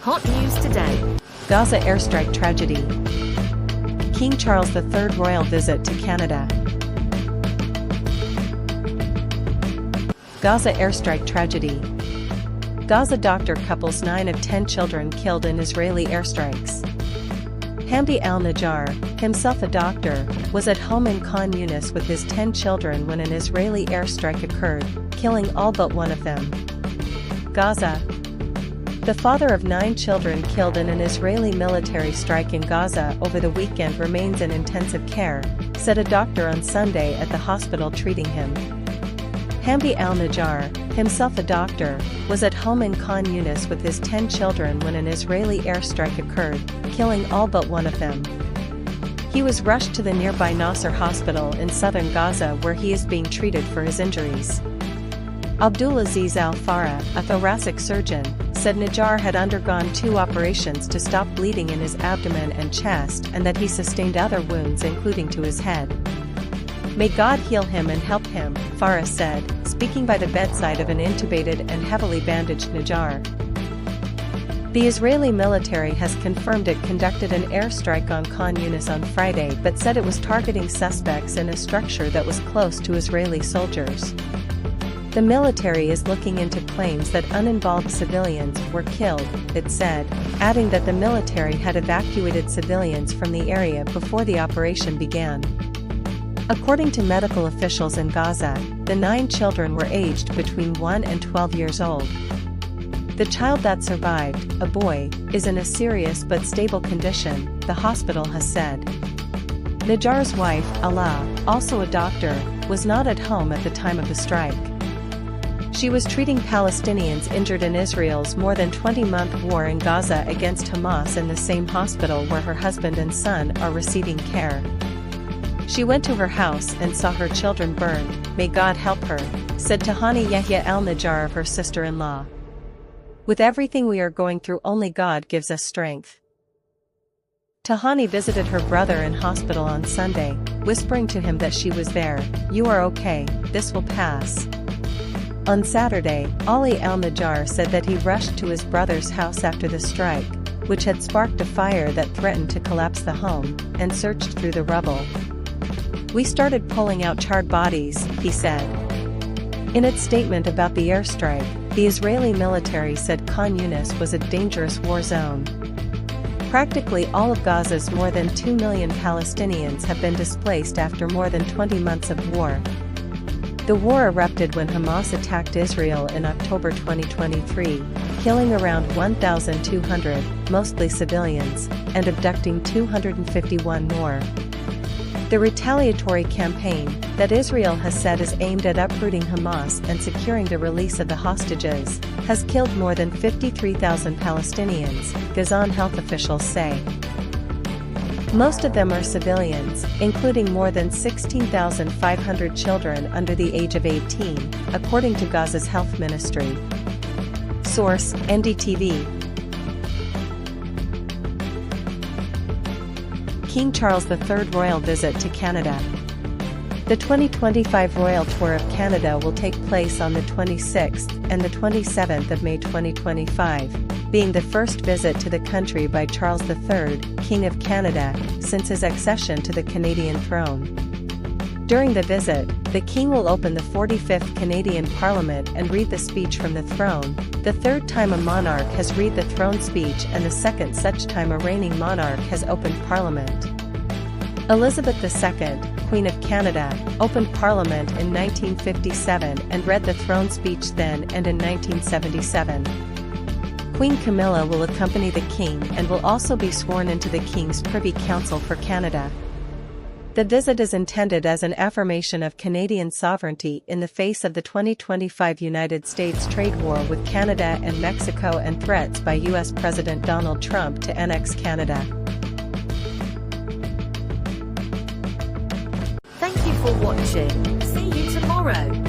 Hot news today. Gaza airstrike tragedy. King Charles III royal visit to Canada. Gaza airstrike tragedy. Gaza doctor couples 9 of 10 children killed in Israeli airstrikes. Hamdi al-Najjar, himself a doctor, was at home in Khan Yunis with his 10 children when an Israeli airstrike occurred, killing all but one of them. Gaza. The father of 9 children killed in an Israeli military strike in Gaza over the weekend remains in intensive care, said a doctor on Sunday at the hospital treating him. Hamdi al-Najjar, himself a doctor, was at home in Khan Yunis with his 10 children when an Israeli airstrike occurred, killing all but one of them. He was rushed to the nearby Nasser hospital in southern Gaza where he is being treated for his injuries. Abdulaziz Al-Farah, a thoracic surgeon, said Najjar had undergone 2 operations to stop bleeding in his abdomen and chest and that he sustained other wounds including to his head. "May God heal him and help him," Farah said, speaking by the bedside of an intubated and heavily bandaged Najjar. The Israeli military has confirmed it conducted an airstrike on Khan Yunis on Friday but said it was targeting suspects in a structure that was close to Israeli soldiers. The military is looking into claims that uninvolved civilians were killed, it said, adding that the military had evacuated civilians from the area before the operation began. According to medical officials in Gaza, the 9 children were aged between 1 and 12 years old. The child that survived, a boy, is in a serious but stable condition, the hospital has said. Najjar's wife, Alaa, also a doctor, was not at home at the time of the strike. She was treating Palestinians injured in Israel's more than 20-month war in Gaza against Hamas in the same hospital where her husband and son are receiving care. She went to her house and saw her children burned, "May God help her," said Tahani Yahya al-Najjar of her sister-in-law. "With everything we are going through, only God gives us strength." Tahani visited her brother in hospital on Sunday, whispering to him that she was there. "You are okay, this will pass." On Saturday, Ali al-Najjar said that he rushed to his brother's house after the strike, which had sparked a fire that threatened to collapse the home, and searched through the rubble. "We started pulling out charred bodies," he said. In its statement about the airstrike, the Israeli military said Khan Yunis was a dangerous war zone. Practically all of Gaza's more than 2 million Palestinians have been displaced after more than 20 months of war. The war erupted when Hamas attacked Israel in October 2023, killing around 1,200, mostly civilians, and abducting 251 more. The retaliatory campaign, that Israel has said is aimed at uprooting Hamas and securing the release of the hostages, has killed more than 53,000 Palestinians, Gazan health officials say. Most of them are civilians, including more than 16,500 children under the age of 18, according to Gaza's health ministry. Source: NDTV. King Charles III royal visit to Canada. The 2025 Royal Tour of Canada will take place on the 26th and the 27th of May 2025, being the first visit to the country by Charles III, King of Canada, since his accession to the Canadian throne. During the visit, the King will open the 45th Canadian Parliament and read the speech from the throne, the 3rd time a monarch has read the throne speech and the 2nd such time a reigning monarch has opened Parliament. Elizabeth II, Queen of Canada, opened Parliament in 1957 and read the throne speech then and in 1977. Queen Camilla will accompany the King and will also be sworn into the King's Privy Council for Canada. The visit is intended as an affirmation of Canadian sovereignty in the face of the 2025 United States trade war with Canada and Mexico and threats by U.S. President Donald Trump to annex Canada. Thank you for watching. See you tomorrow.